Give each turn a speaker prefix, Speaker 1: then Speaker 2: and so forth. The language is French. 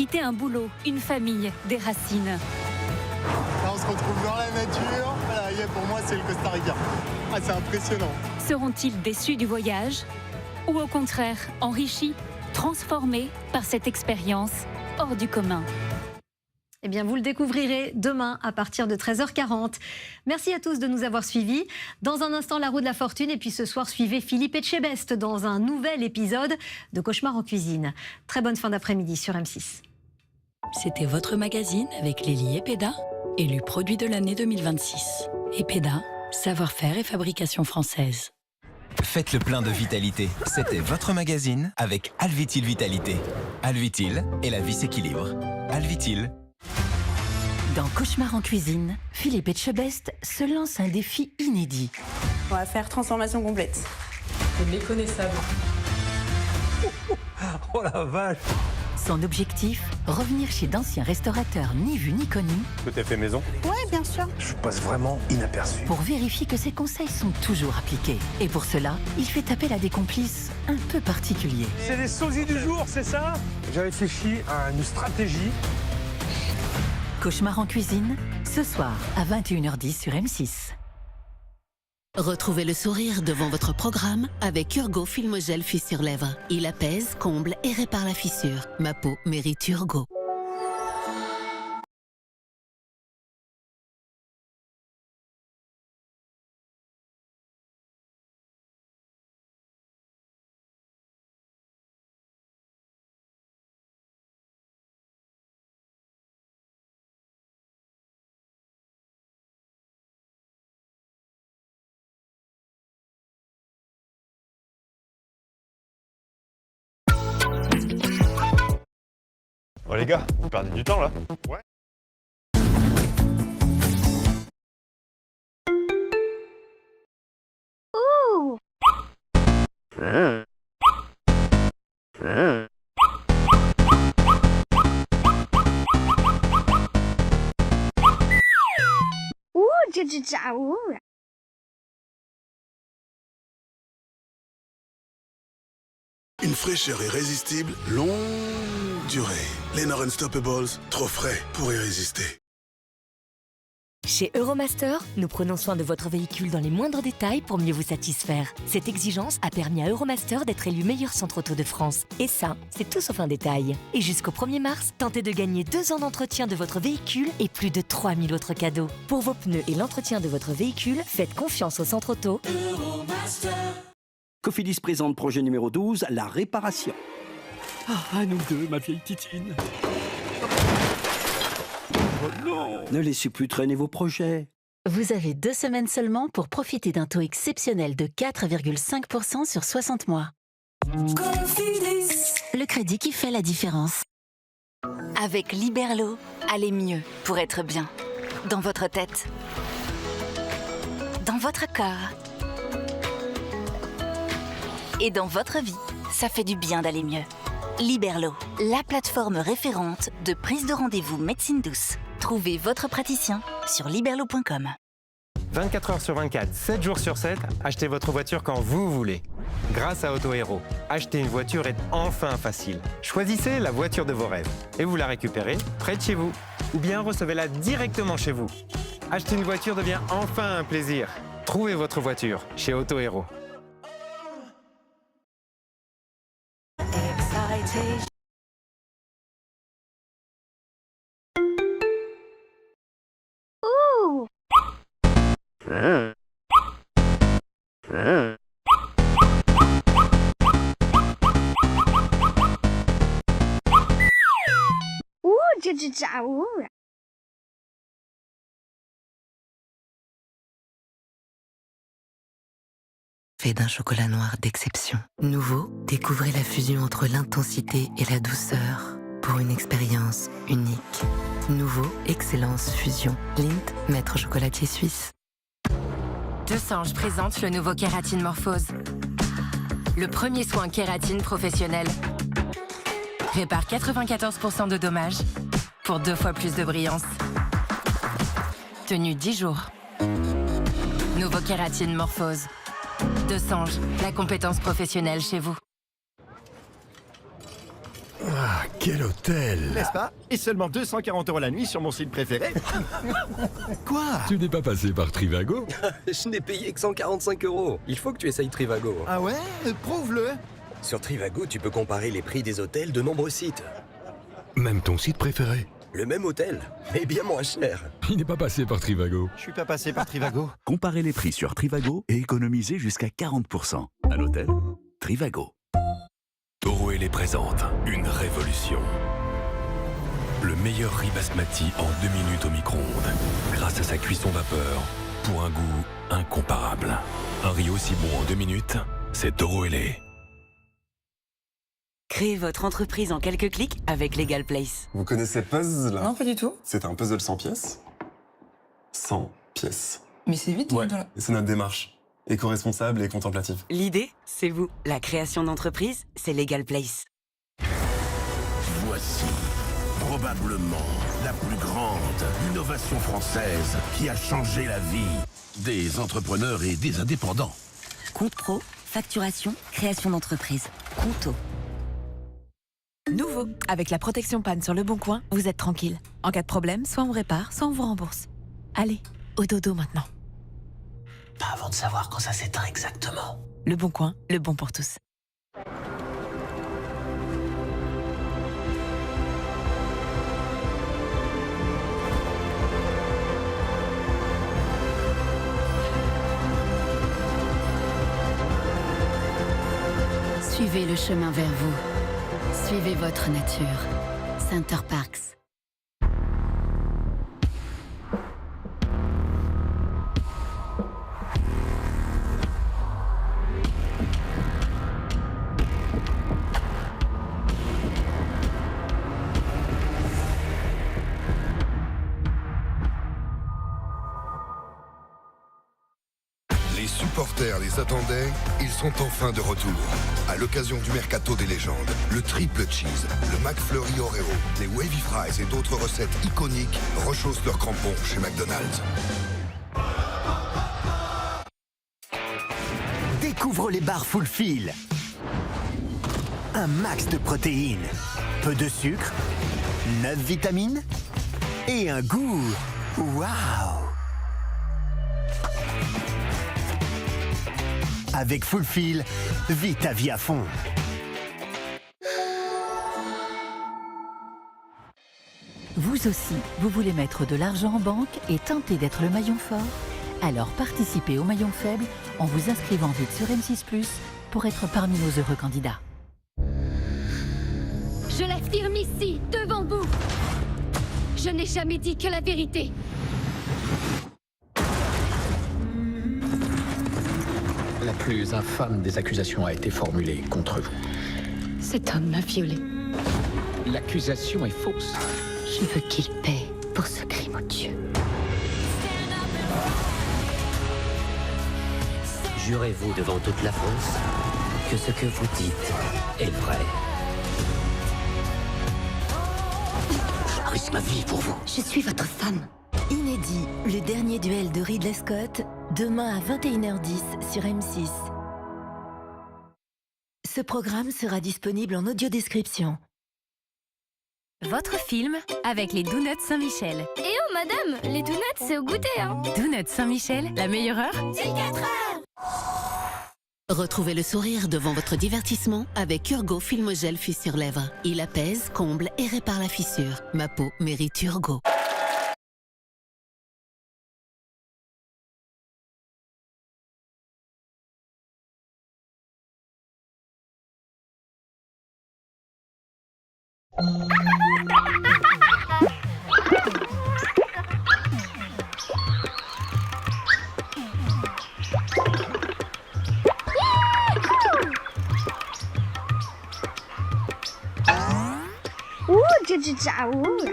Speaker 1: quitter un boulot, une famille, des racines.
Speaker 2: Là, on se retrouve dans la nature. Voilà, pour moi, c'est le Costa Rica. Ah, c'est impressionnant.
Speaker 1: Seront-ils déçus du voyage? Ou au contraire, enrichis, transformés par cette expérience hors du commun?
Speaker 3: Eh bien, vous le découvrirez demain à partir de 13h40. Merci à tous de nous avoir suivis. Dans un instant, la roue de la fortune. Et puis ce soir, suivez Philippe Etchebest dans un nouvel épisode de Cauchemar en cuisine. Très bonne fin d'après-midi sur M6.
Speaker 4: C'était votre magazine avec Lélie Epeda, élu produit de l'année 2026. Epeda, savoir-faire et fabrication française.
Speaker 5: Faites le plein de vitalité. C'était votre magazine avec Alvitil Vitalité. Alvitil et la vie s'équilibre. Alvitil.
Speaker 4: Dans Cauchemar en cuisine, Philippe Etchebest se lance un défi inédit.
Speaker 6: On va faire transformation complète.
Speaker 7: C'est méconnaissable.
Speaker 8: Oh la vache!
Speaker 4: Son objectif, revenir chez d'anciens restaurateurs ni vus ni connus.
Speaker 8: Tout est fait maison?
Speaker 6: Ouais, bien sûr.
Speaker 8: Je passe vraiment inaperçu.
Speaker 4: Pour vérifier que ses conseils sont toujours appliqués. Et pour cela, il fait appel à des complices un peu particuliers.
Speaker 8: C'est les sosies du jour, c'est ça? J'ai réfléchi à une stratégie.
Speaker 4: Cauchemar en cuisine, ce soir à 21h10 sur M6.
Speaker 9: Retrouvez le sourire devant votre programme avec Urgo Film Gel Fissure-Lèvres. Il apaise, comble et répare la fissure. Ma peau mérite Urgo.
Speaker 8: Oh les gars, vous perdez du temps là? Ouais.
Speaker 10: Une fraîcheur irrésistible, longue durée. Lenor Unstoppables, trop frais pour y résister.
Speaker 11: Chez Euromaster, nous prenons soin de votre véhicule dans les moindres détails pour mieux vous satisfaire. Cette exigence a permis à Euromaster d'être élu meilleur centre auto de France. Et ça, c'est tout sauf un détail. Et jusqu'au 1er mars, tentez de gagner 2 ans d'entretien de votre véhicule et plus de 3000 autres cadeaux. Pour vos pneus et l'entretien de votre véhicule, faites confiance au centre auto.
Speaker 12: Euromaster. Cofidis présente projet numéro 12, la réparation.
Speaker 13: Ah, à nous deux, ma vieille titine. Oh non!
Speaker 12: Ne laissez plus traîner vos projets.
Speaker 4: Vous avez 2 semaines seulement pour profiter d'un taux exceptionnel de 4,5% sur 60 mois.
Speaker 11: Cofidis.
Speaker 4: Le crédit qui fait la différence.
Speaker 14: Avec Liberlo, allez mieux pour être bien. Dans votre tête. Dans votre corps. Et dans votre vie, ça fait du bien d'aller mieux. Liberlo, la plateforme référente de prise de rendez-vous médecine douce. Trouvez votre praticien sur liberlo.com.
Speaker 15: 24 heures sur 24, 7 jours sur 7, achetez votre voiture quand vous voulez. Grâce à Auto Hero, acheter une voiture est enfin facile. Choisissez la voiture de vos rêves et vous la récupérez près de chez vous. Ou bien recevez-la directement chez vous. Acheter une voiture devient enfin un plaisir. Trouvez votre voiture chez Auto Hero.
Speaker 9: Fait d'un chocolat noir d'exception. Nouveau, découvrez la fusion entre l'intensité et la douceur pour une expérience unique. Nouveau, Excellence Fusion. Lindt, maître chocolatier suisse.
Speaker 16: Desange présente le nouveau Kératine Morphose. Le premier soin kératine professionnel. Répare 94% de dommages pour 2 fois plus de brillance. Tenu 10 jours. Nouveau Kératine Morphose. Desange, la compétence professionnelle chez vous.
Speaker 8: Ah,
Speaker 10: quel hôtel!
Speaker 17: N'est-ce pas? Et seulement 240 € la nuit sur mon site préféré.
Speaker 10: Quoi?
Speaker 18: Tu n'es pas passé par Trivago?
Speaker 19: Je n'ai payé que 145 €. Il faut que tu essayes Trivago.
Speaker 17: Ah ouais? Prouve-le!
Speaker 19: Sur Trivago, tu peux comparer les prix des hôtels de nombreux sites.
Speaker 10: Même ton site préféré?
Speaker 19: Le même hôtel, mais bien moins cher.
Speaker 18: Il n'est pas passé par Trivago.
Speaker 17: Je suis pas passé par Trivago.
Speaker 20: Comparez les prix sur Trivago et économisez jusqu'à 40%. Un hôtel? Trivago.
Speaker 21: Toro les présente une révolution. Le meilleur riz basmati en 2 minutes au micro-ondes, grâce à sa cuisson vapeur, pour un goût incomparable. Un riz aussi bon en 2 minutes, c'est Toro Lait.
Speaker 22: Créez votre entreprise en quelques clics avec Legal Place.
Speaker 23: Vous connaissez Puzzle?
Speaker 22: Non, pas du tout.
Speaker 23: C'est un puzzle sans pièces. 100 pièces.
Speaker 22: Mais c'est vite,
Speaker 23: ouais. C'est notre démarche. Éco-responsable et contemplative.
Speaker 22: L'idée, c'est vous. La création d'entreprise, c'est Legal Place.
Speaker 24: Voici probablement la plus grande innovation française qui a changé la vie des entrepreneurs et des indépendants.
Speaker 22: Compte pro, facturation, création d'entreprise. Conto. Nouveau, avec la protection panne sur Le Bon Coin, vous êtes tranquille. En cas de problème, soit on répare, soit on vous rembourse. Allez, au dodo maintenant.
Speaker 25: Pas avant de savoir quand ça s'éteint exactement.
Speaker 22: Le Bon Coin, le bon pour tous.
Speaker 26: Suivez le chemin vers vous. Suivez votre nature. Center Parks.
Speaker 10: Les supporters les attendaient, ils sont enfin de retour. À l'occasion du Mercato des légendes, le triple cheese, le McFlurry Oreo, les Wavy Fries et d'autres recettes iconiques rechaussent leurs crampons chez McDonald's.
Speaker 27: Découvre les barres Fulfil. Un max de protéines, peu de sucre, 9 vitamines et un goût. Waouh! Avec Fulfil, vis ta vie à fond.
Speaker 28: Vous aussi, vous voulez mettre de l'argent en banque et tenter d'être le maillon fort? Alors participez au maillon faible en vous inscrivant vite sur M6+ pour être parmi nos heureux candidats.
Speaker 29: Je l'affirme ici, devant vous. Je n'ai jamais dit que la vérité.
Speaker 30: La plus infâme des accusations a été formulée contre vous.
Speaker 29: Cet homme m'a violée.
Speaker 30: L'accusation est fausse.
Speaker 29: Je veux qu'il paie pour ce crime odieux.
Speaker 25: Jurez-vous devant toute la France que ce que vous dites est vrai. Je risque ma vie pour vous.
Speaker 29: Je suis votre femme.
Speaker 28: Inédit, le dernier duel de Ridley Scott, demain à 21h10 sur M6. Ce programme sera disponible en audio-description.
Speaker 31: Votre film avec les Donuts Saint-Michel.
Speaker 29: Eh oh madame, les donuts c'est au goûter hein.
Speaker 31: Donuts Saint-Michel, la meilleure heure?
Speaker 29: C'est 4h.
Speaker 26: Retrouvez le sourire devant votre divertissement avec Urgo Filmogel Fissure-Lèvres. Il apaise, comble et répare la fissure. Ma peau mérite Urgo.
Speaker 29: 这只炸物。